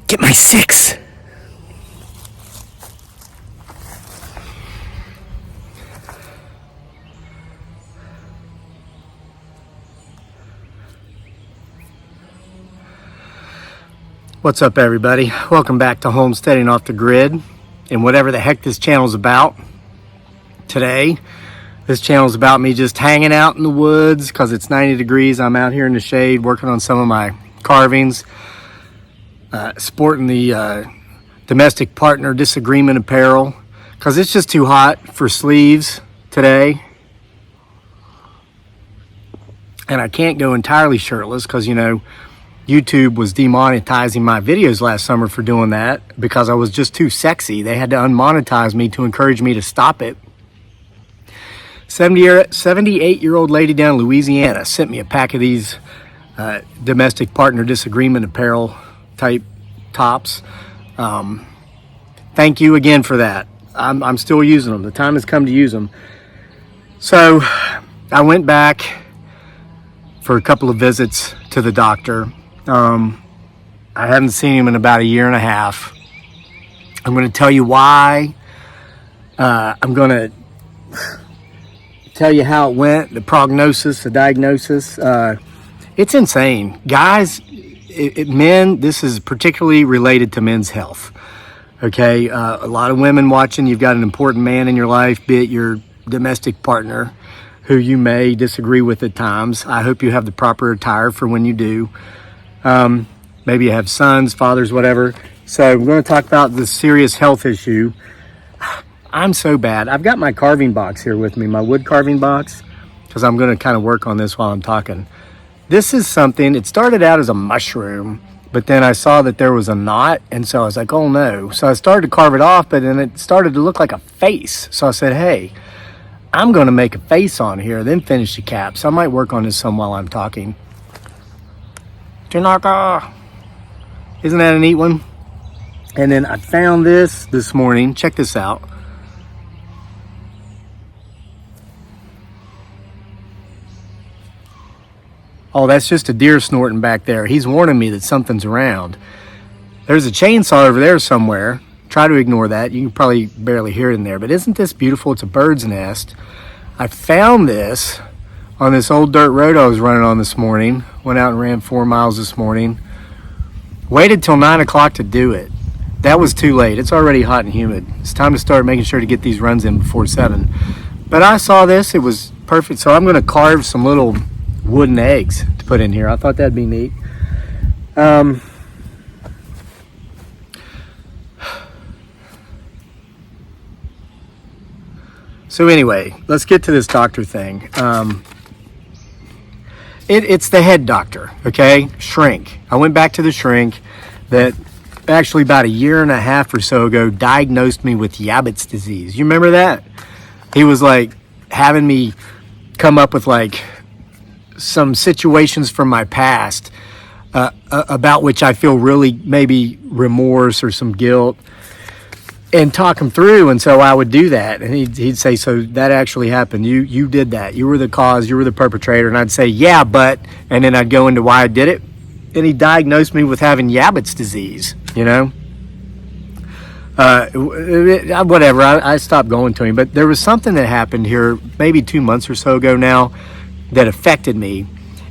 Get my 6. What's up, everybody? Welcome back to Homesteading Off the Grid and whatever the heck this channel's about. Today, this channel's about me just hanging out in the woods because it's 90 degrees. I'm out here in the shade working on some of my carvings, sporting the domestic partner disagreement apparel because it's just too hot for sleeves today. And I can't go entirely shirtless because, you know, YouTube was demonetizing my videos last summer for doing that because I was just too sexy. They had to unmonetize me to encourage me to stop it. 78-year-old lady down in Louisiana sent me a pack of these domestic partner disagreement apparel type tops. Thank you again for that. I'm still using them. The time has come to use them. So I went back for a couple of visits to the doctor. I haven't seen him in about a year and a half. I'm going to tell you why. I'm going to tell you how it went, the prognosis, the diagnosis. It's insane. Guys, men, this is particularly related to men's health. Okay, a lot of women watching, you've got an important man in your life, be it your domestic partner, who you may disagree with at times. I hope you have the proper attire for when you do. Maybe you have sons, fathers, whatever. So we're going to talk about this serious health issue. I'm so bad. I've got my carving box here with me, my wood carving box, because I'm going to kind of work on this while I'm talking. This is something, it started out as a mushroom, but then I saw that there was a knot, and so I was like, oh no. So I started to carve it off, but then it started to look like a face. So I said, hey, I'm going to make a face on here, then finish the cap. So I might work on this some while I'm talking. Tanaka. Isn't that a neat one? And then I found this morning. Check this out. Oh, that's just a deer snorting back there. He's warning me that something's around. There's a chainsaw over there somewhere. Try to ignore that. You can probably barely hear it in there. But isn't this beautiful? It's a bird's nest. I found this on this old dirt road I was running on this morning. Went out and ran 4 miles this morning. Waited till 9 o'clock to do it. That was too late. It's already hot and humid. It's time to start making sure to get these runs in before 7. But I saw this. It was perfect. So I'm going to carve some little wooden eggs to put in here. I thought that'd be neat. So anyway, let's get to this doctor thing. It's the head doctor, okay? Shrink. I went back to the shrink that actually about a year and a half or so ago diagnosed me with Yabbitt's disease. You remember that? He was like having me come up with like some situations from my past about which I feel really maybe remorse or some guilt, and talk him through. And so I would do that, and he'd say, so that actually happened, you did that, you were the cause, you were the perpetrator. And I'd say, yeah, but, and then I'd go into why I did it, and he diagnosed me with having Yabbitt's disease, you know. Whatever, I stopped going to him. But there was something that happened here maybe 2 months or so ago now that affected me,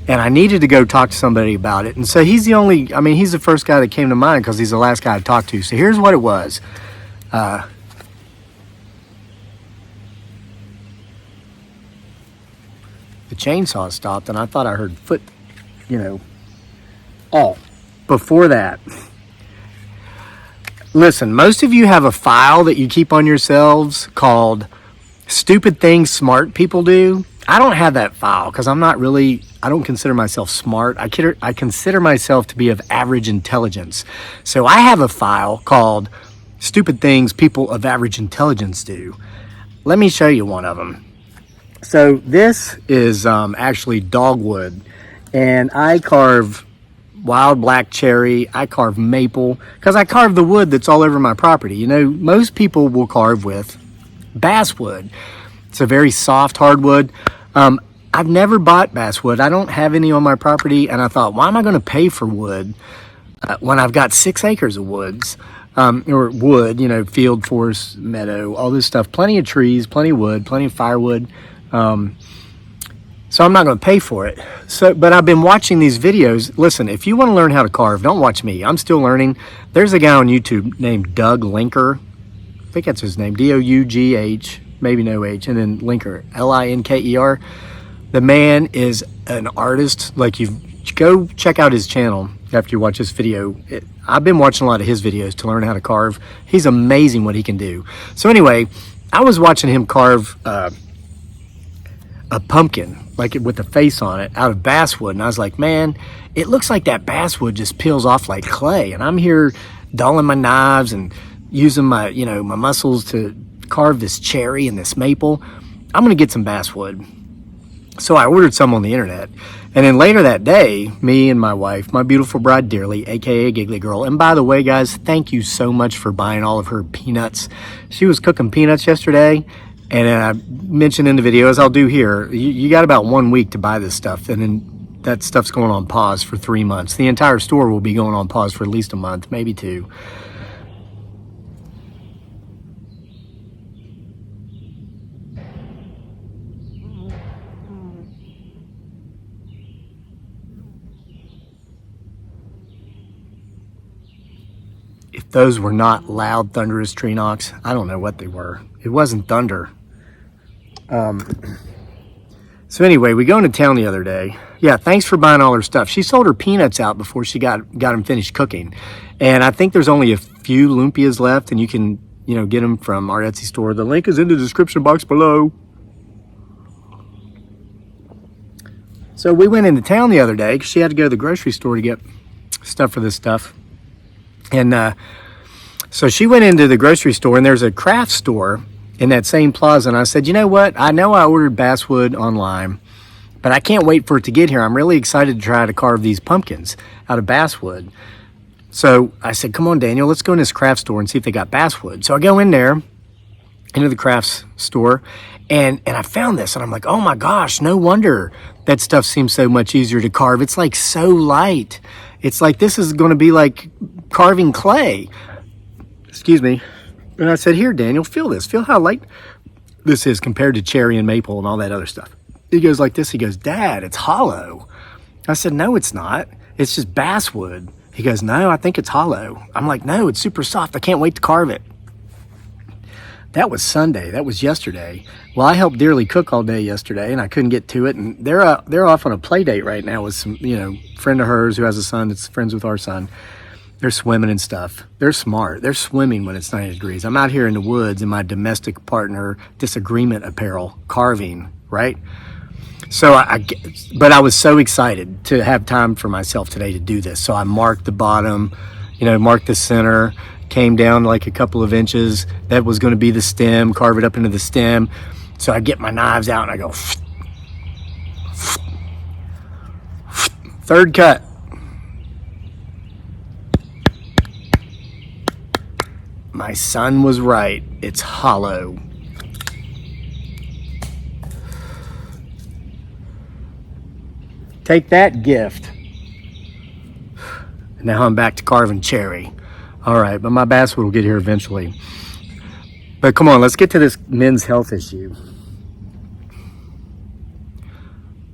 and I needed to go talk to somebody about it. And so he's the first guy that came to mind because he's the last guy I talked to. So here's what it was. The chainsaw stopped, and I thought I heard foot, you know. Oh, before that, listen, most of you have a file that you keep on yourselves called Stupid Things Smart People Do. I don't have that file because I don't consider myself smart. I consider myself to be of average intelligence. So I have a file called Stupid Things People of Average Intelligence Do. Let me show you one of them. So this is actually dogwood, and I carve wild black cherry, I carve maple, because I carve the wood that's all over my property. You know, most people will carve with basswood. It's a very soft hardwood. I've never bought basswood. I don't have any on my property, and I thought, why am I going to pay for wood when I've got 6 acres of woods, or wood, you know, field, forest, meadow, all this stuff, plenty of trees, plenty of wood, plenty of firewood. So I'm not going to pay for it. So, but I've been watching these videos. Listen, if you want to learn how to carve, don't watch me. I'm still learning. There's a guy on YouTube named Doug Linker. I think that's his name, Dough, maybe no H, and then Linker, Linker. The man is an artist. Like, you go check out his channel after you watch this video. I've been watching a lot of his videos to learn how to carve. He's amazing what he can do. So anyway, I was watching him carve a pumpkin, like with a face on it, out of basswood, and I was like, man, it looks like that basswood just peels off like clay. And I'm here dulling my knives and using my, you know, my muscles to carve this cherry and this maple. I'm gonna get some basswood. So I ordered some on the internet, and then later that day, me and my wife, my beautiful bride Dearly, aka Giggly Girl, and by the way, guys, thank you so much for buying all of her peanuts. She was cooking peanuts yesterday, and I mentioned in the video, as I'll do here, you got about 1 week to buy this stuff, and then that stuff's going on pause for 3 months. The entire store will be going on pause for at least a month, maybe 2. If those were not loud, thunderous tree knocks, I don't know what they were. It wasn't thunder. So anyway, we go into town the other day. Yeah, thanks for buying all her stuff. She sold her peanuts out before she got them finished cooking. And I think there's only a few lumpias left, and you can, you know, get them from our Etsy store. The link is in the description box below. So we went into town the other day because she had to go to the grocery store to get stuff for this stuff. And so she went into the grocery store, and there's a craft store in that same plaza. And I said, you know what? I know I ordered basswood online, but I can't wait for it to get here. I'm really excited to try to carve these pumpkins out of basswood. So I said, come on, Daniel, let's go in this craft store and see if they got basswood. So I go in there, into the crafts store, and I found this, and I'm like, oh my gosh, no wonder that stuff seems so much easier to carve. It's like so light. It's like this is going to be like carving clay. Excuse me. And I said, here, Daniel, feel this. Feel how light this is compared to cherry and maple and all that other stuff. He goes like this. He goes, Dad, it's hollow. I said, no, it's not. It's just basswood. He goes, no, I think it's hollow. I'm like, no, it's super soft. I can't wait to carve it. That was Sunday. That was yesterday. Well, I helped Dearly cook all day yesterday, and I couldn't get to it. And they're off on a play date right now with some, you know, friend of hers who has a son that's friends with our son. They're swimming and stuff. They're smart. They're swimming when it's 90 degrees. I'm out here in the woods in my domestic partner disagreement apparel, carving, right? So but I was so excited to have time for myself today to do this. So I marked the bottom, you know, marked the center, came down like a couple of inches. That was going to be the stem, carve it up into the stem. So I get my knives out and I go, third cut. My son was right. It's hollow. Take that, gift. Now I'm back to carving cherry. All right, but my basswood will get here eventually. But come on, let's get to this men's health issue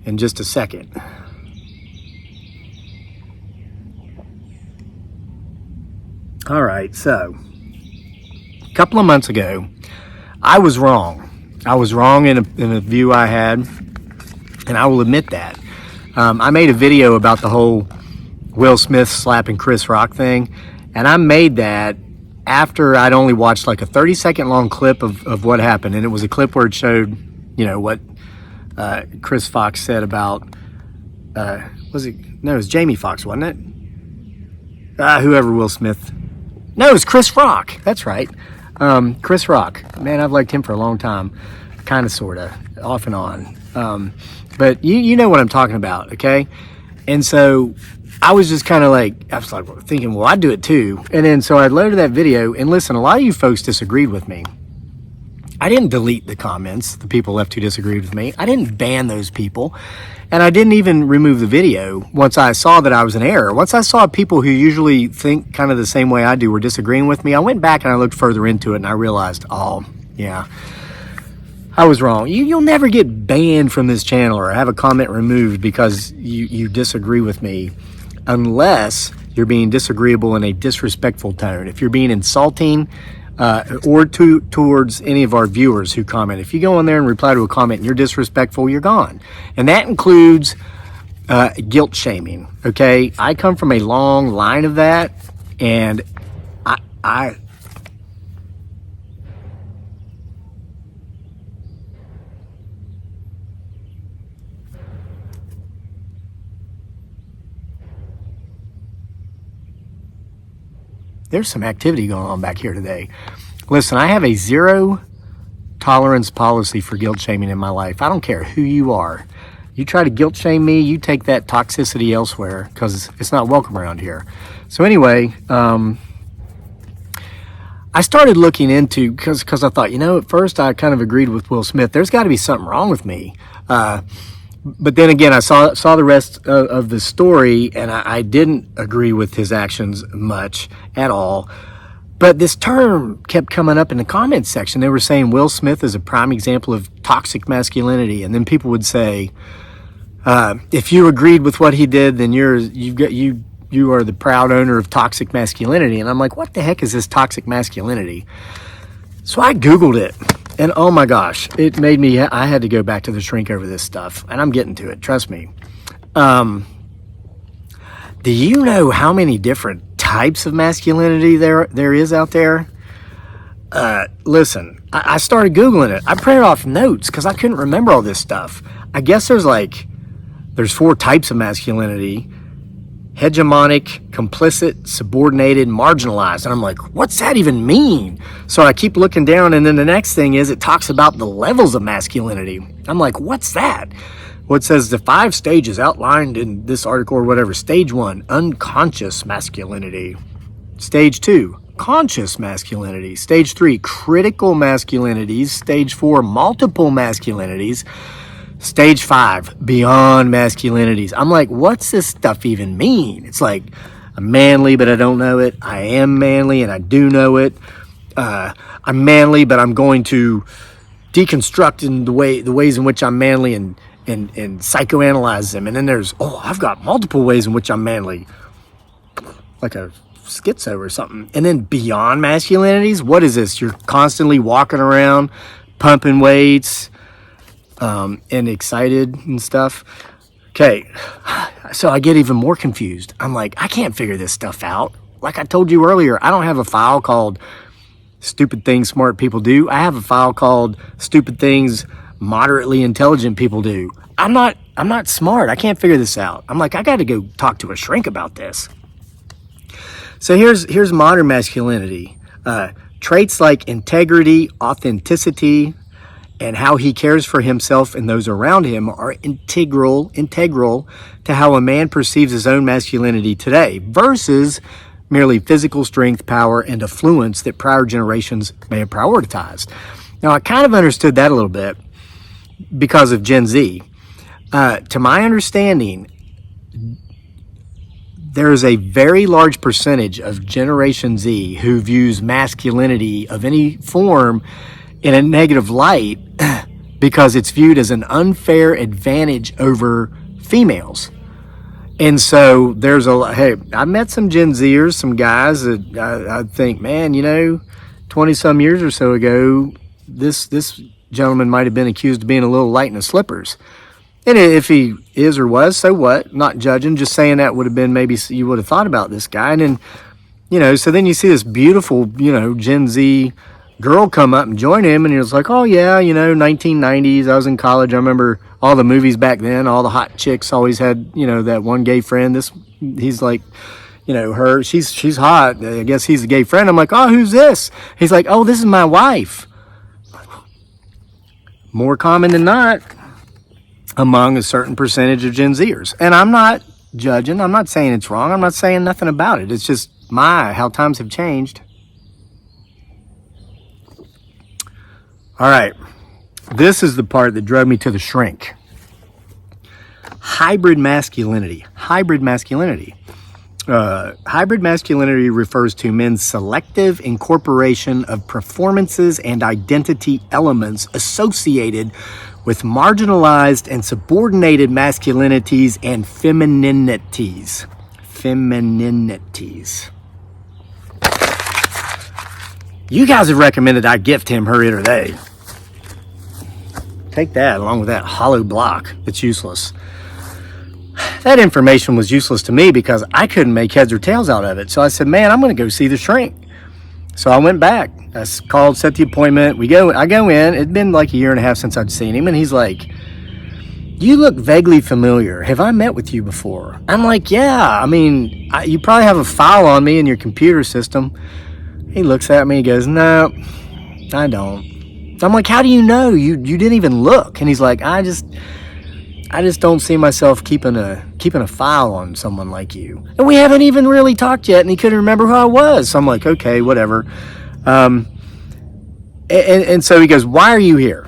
in just a second. All right, so a couple of months ago, I was wrong. I was wrong in a view I had, and I will admit that. I made a video about the whole Will Smith slapping Chris Rock thing, and I made that after I'd only watched like a 30-second long clip of what happened, and it was a clip where it showed, you know, what Chris Fox said about, it was Jamie Foxx, wasn't it? Whoever Will Smith, no, it was Chris Rock, that's right. Chris Rock, man, I've liked him for a long time, kind of, sort of, off and on. But you know what I'm talking about, okay? And so I was just kind of like, I was like thinking, well, I'd do it too. And then so I loaded that video, and listen, a lot of you folks disagreed with me. I didn't delete the comments, the people left who disagreed with me. I didn't ban those people. And I didn't even remove the video once I saw that I was in error. Once I saw people who usually think kind of the same way I do were disagreeing with me, I went back and I looked further into it and I realized, oh, yeah, I was wrong. You'll never get banned from this channel or have a comment removed because you disagree with me unless you're being disagreeable in a disrespectful tone. If you're being insulting or towards any of our viewers who comment. If you go in there and reply to a comment and you're disrespectful, you're gone. And that includes guilt shaming, okay? I come from a long line of that, and I there's some activity going on back here today. Listen, I have a zero tolerance policy for guilt shaming in my life. I don't care who you are. You try to guilt shame me, you take that toxicity elsewhere because it's not welcome around here. So anyway, I started looking into, because I thought, at first I kind of agreed with Will Smith. There's got to be something wrong with me. But then again, I saw the rest of the story, and I didn't agree with his actions much at all. But this term kept coming up in the comments section. They were saying Will Smith is a prime example of toxic masculinity, and then people would say, if you agreed with what he did, then you are the proud owner of toxic masculinity. And I'm like, what the heck is this toxic masculinity? So I Googled it. And oh my gosh, it made me, I had to go back to the shrink over this stuff. And I'm getting to it, trust me. Do you know how many different types of masculinity there is out there? Listen, I started Googling it. I printed off notes because I couldn't remember all this stuff. I guess there's 4 types of masculinity: hegemonic, complicit, subordinated, marginalized. And I'm like, what's that even mean? So I keep looking down, and then the next thing is it talks about the levels of masculinity. I'm like, what's that? Well, it says the 5 stages outlined in this article or whatever. Stage 1, unconscious masculinity. Stage 2, conscious masculinity. Stage 3, critical masculinities. Stage 4, multiple masculinities. Stage 5, beyond masculinities. I'm like, what's this stuff even mean? It's like, I'm manly, but I don't know it. I am manly, and I do know it. I'm manly, but I'm going to deconstruct in the ways in which I'm manly and psychoanalyze them. And then there's, I've got multiple ways in which I'm manly, like a schizo or something. And then beyond masculinities, what is this? You're constantly walking around, pumping weights, and excited and stuff. Okay, so I get even more confused. I'm like, I can't figure this stuff out. Like I told you earlier, I don't have a file called Stupid Things Smart People Do. I have a file called Stupid Things Moderately Intelligent People Do. I'm not smart. I can't figure this out. I'm like, I got to go talk to a shrink about this. So here's modern masculinity. Traits like integrity, authenticity, and how he cares for himself and those around him are integral to how a man perceives his own masculinity today versus merely physical strength, power, and affluence that prior generations may have prioritized. Now, I kind of understood that a little bit because of Gen Z. To my understanding, there is a very large percentage of Generation Z who views masculinity of any form in a negative light because it's viewed as an unfair advantage over females. And so there's I met some Gen Zers, some guys that I think, man, 20 some years or so ago, this gentleman might have been accused of being a little light in the slippers. And if he is or was, so what? Not judging, just saying that would have been, maybe you would have thought about this guy. And then, so then you see this beautiful, Gen Z girl come up and join him, and he was like, oh yeah, 1990s, I was in college, I remember all the movies back then, all the hot chicks always had, that one gay friend. He's like, her, she's hot, I guess he's a gay friend. I'm like, oh, who's this? He's like, oh, this is my wife. More common than not among a certain percentage of Gen Zers. And I'm not judging, I'm not saying it's wrong, I'm not saying nothing about it. It's just how times have changed. All right. This is the part that drove me to the shrink. Hybrid masculinity. Hybrid masculinity. Hybrid masculinity refers to men's selective incorporation of performances and identity elements associated with marginalized and subordinated masculinities and femininities. Femininities. You guys have recommended I gift him her, it, or they. Take that along with that hollow block that's useless. That information was useless to me because I couldn't make heads or tails out of it. So I said, man, I'm going to go see the shrink. So I went back. I called, set the appointment. I go in. It'd been like a year and a half since I'd seen him. And he's like, you look vaguely familiar. Have I met with you before? I'm like, yeah. I mean, you probably have a file on me in your computer system. He looks at me. He goes, no, I don't. I'm like, how do you know? You didn't even look. And he's like, I just don't see myself keeping a file on someone like you. And we haven't even really talked yet, and he couldn't remember who I was. So I'm like, okay, whatever. And so he goes, why are you here?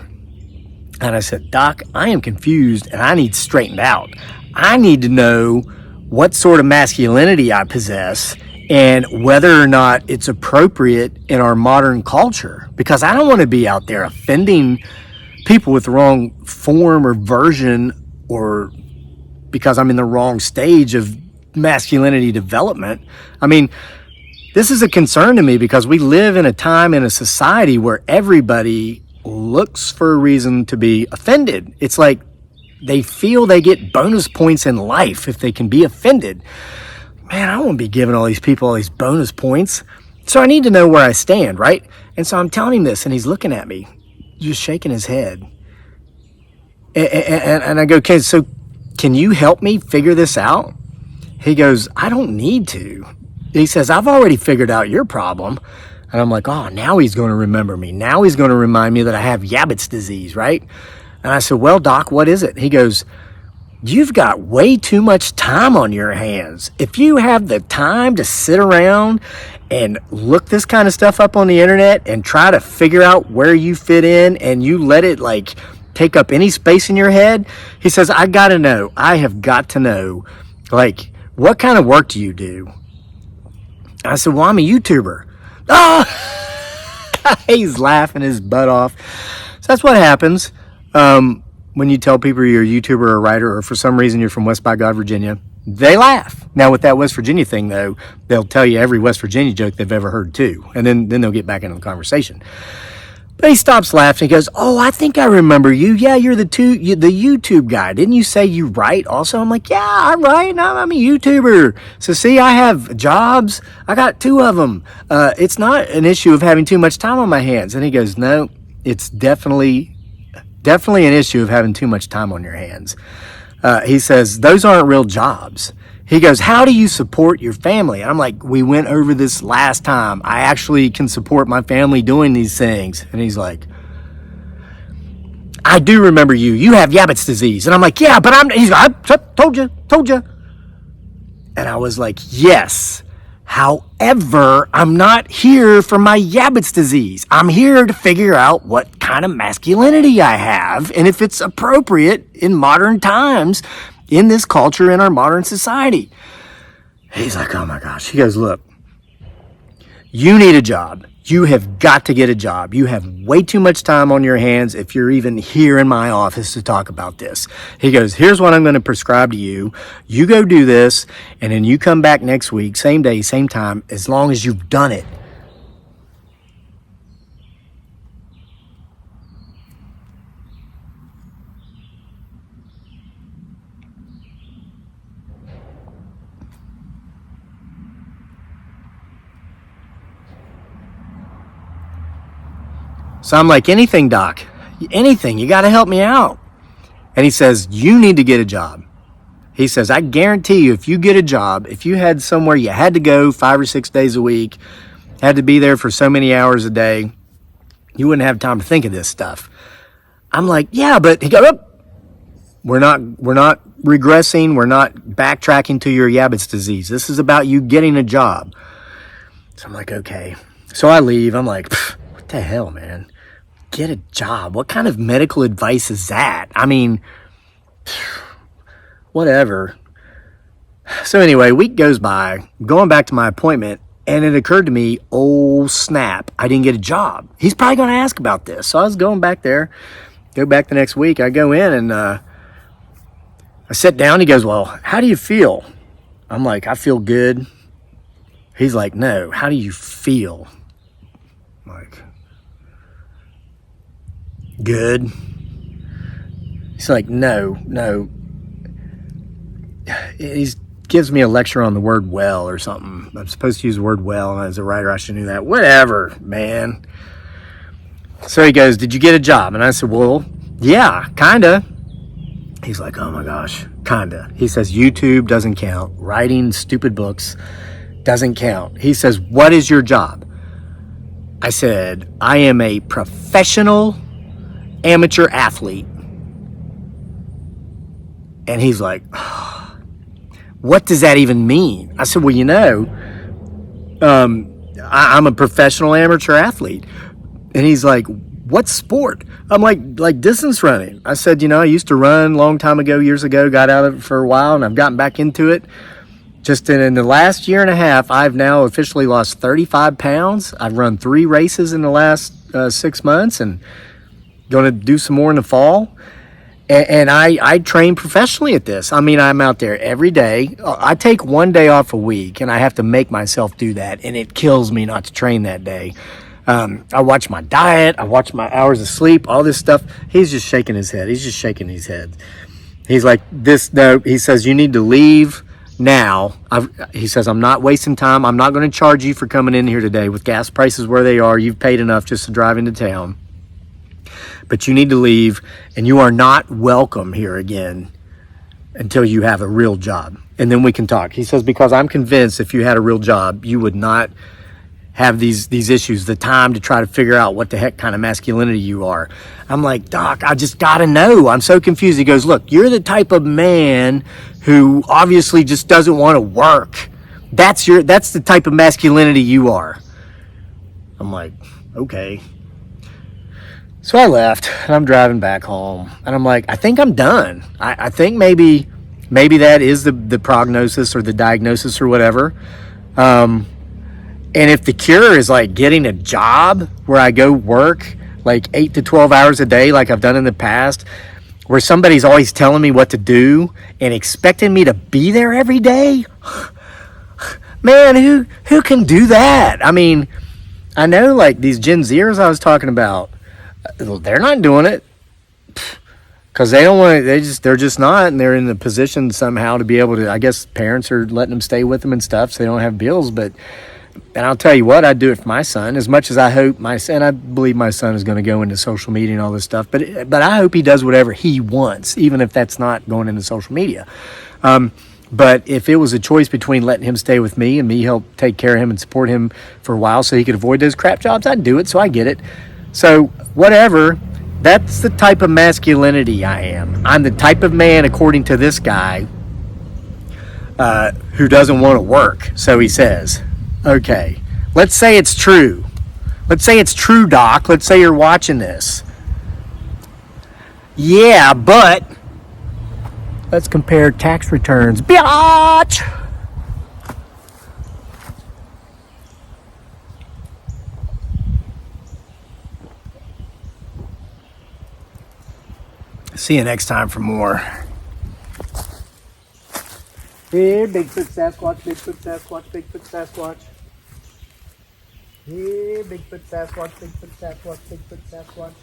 And I said, Doc, I am confused, and I need straightened out. I need to know what sort of masculinity I possess and whether or not it's appropriate in our modern culture. Because I don't want to be out there offending people with the wrong form or version, or because I'm in the wrong stage of masculinity development. I mean, this is a concern to me because we live in a time in a society where everybody looks for a reason to be offended. It's like they feel they get bonus points in life if they can be offended. Man, I won't be giving all these people all these bonus points. So I need to know where I stand, right? And so I'm telling him this, and he's looking at me, just shaking his head. And I go, okay, so can you help me figure this out? He goes, I don't need to. He says, I've already figured out your problem. And I'm like, oh, now he's going to remember me. Now he's going to remind me that I have Yabbitt's disease, right? And I said, well, Doc, what is it? He goes, you've got way too much time on your hands. If you have the time to sit around and look this kind of stuff up on the internet and try to figure out where you fit in, and you let it like take up any space in your head, he says, I have got to know, like, what kind of work do you do? I said, well, I'm a YouTuber. Oh, he's laughing his butt off. So that's what happens when you tell people you're a YouTuber or a writer, or for some reason you're from West by God, Virginia. They laugh. Now with that West Virginia thing though, they'll tell you every West Virginia joke they've ever heard too. And then they'll get back into the conversation. But he stops laughing. He goes, oh, I think I remember you. Yeah, you're the YouTube guy. Didn't you say you write also? I'm like, yeah, I write. I'm a YouTuber. So see, I have jobs. I got 2 of them. It's not an issue of having too much time on my hands. And he goes, no, it's definitely an issue of having too much time on your hands. He says, those aren't real jobs. He goes, how do you support your family? And I'm like, we went over this last time. I actually can support my family doing these things. And he's like, I do remember you. You have Yabbitt's disease. And I'm like, yeah, but he's like, I told you. And I was like, yes. However, I'm not here for my Yabbitt's disease. I'm here to figure out what kind of masculinity I have and if it's appropriate in modern times, in this culture, in our modern society. He's like, oh my gosh. He goes, look, you need a job. You have got to get a job. You have way too much time on your hands if you're even here in my office to talk about this. He goes, here's what I'm going to prescribe to you. You go do this, and then you come back next week, same day, same time, as long as you've done it. So I'm like, anything, Doc, anything, you got to help me out. And he says, you need to get a job. He says, I guarantee you, if you get a job, if you had somewhere you had to go 5 or 6 days a week, had to be there for so many hours a day, you wouldn't have time to think of this stuff. I'm like, yeah, but he goes, oh, we're not regressing. We're not backtracking to your Yabbitt's disease. This is about you getting a job. So I'm like, okay. So I leave. I'm like, what the hell, man? get a job? What kind of medical advice is that? I mean, whatever. So anyway, week goes by, going back to my appointment, and it occurred to me, oh snap, I didn't get a job. He's probably going to ask about this. So I was going back there, go back the next week. I go in and I sit down. He goes, well, how do you feel? I'm like, I feel good. He's like, no, how do you feel? I'm like, good. He's like, no. He gives me a lecture on the word well or something. I'm supposed to use the word well, and as a writer, I should know that. Whatever, man. So he goes, did you get a job? And I said, well, yeah, kinda. He's like, oh my gosh, kinda. He says, YouTube doesn't count. Writing stupid books doesn't count. He says, what is your job? I said, I am a professional amateur athlete. And he's like, oh, what does that even mean? I said, well, you know, I'm a professional amateur athlete. And he's like, what sport? I'm like distance running. I said, you know, I used to run a long time ago, years ago, got out of it for a while, and I've gotten back into it. Just in the last year and a half, I've now officially lost 35 pounds. I've run 3 races in the last 6 months and going to do some more in the fall. And I train professionally at this. I mean, I'm out there every day. I take 1 day off a week, and I have to make myself do that, and it kills me not to train that day. I watch my diet. I watch my hours of sleep, all this stuff. He's just shaking his head. He's just shaking his head. He's like, no, he says, you need to leave now. He says, I'm not wasting time. I'm not going to charge you for coming in here today with gas prices where they are. You've paid enough just to drive into town. But you need to leave, and you are not welcome here again until you have a real job. And then we can talk. He says, because I'm convinced if you had a real job, you would not have these issues, the time to try to figure out what the heck kind of masculinity you are. I'm like, Doc, I just gotta know. I'm so confused. He goes, look, you're the type of man who obviously just doesn't want to work. That's the type of masculinity you are. I'm like, okay. So I left, and I'm driving back home, and I'm like, I think I'm done. I think maybe that is the prognosis or the diagnosis or whatever. And if the cure is like getting a job where I go work like 8 to 12 hours a day like I've done in the past, where somebody's always telling me what to do and expecting me to be there every day, man, who can do that? I mean, I know like these Gen Zers I was talking about, they're not doing it because they don't want to. They're just not, and they're in the position somehow to be able to. I guess parents are letting them stay with them and stuff, so they don't have bills. And I'll tell you what, I'd do it for my son. As much as I hope and I believe my son is going to go into social media and all this stuff. But I hope he does whatever he wants, even if that's not going into social media. But if it was a choice between letting him stay with me and me help take care of him and support him for a while so he could avoid those crap jobs, I'd do it. So I get it. So whatever, that's the type of masculinity I am. I'm the type of man, according to this guy, who doesn't want to work. So he says, okay, let's say it's true. Let's say it's true, Doc. Let's say you're watching this. Yeah, but let's compare tax returns. Biatch! See you next time for more. Here, Bigfoot, Sasquatch, Bigfoot, Sasquatch, Bigfoot, Sasquatch. Here, Bigfoot, Sasquatch, Bigfoot, Sasquatch, Bigfoot, Sasquatch.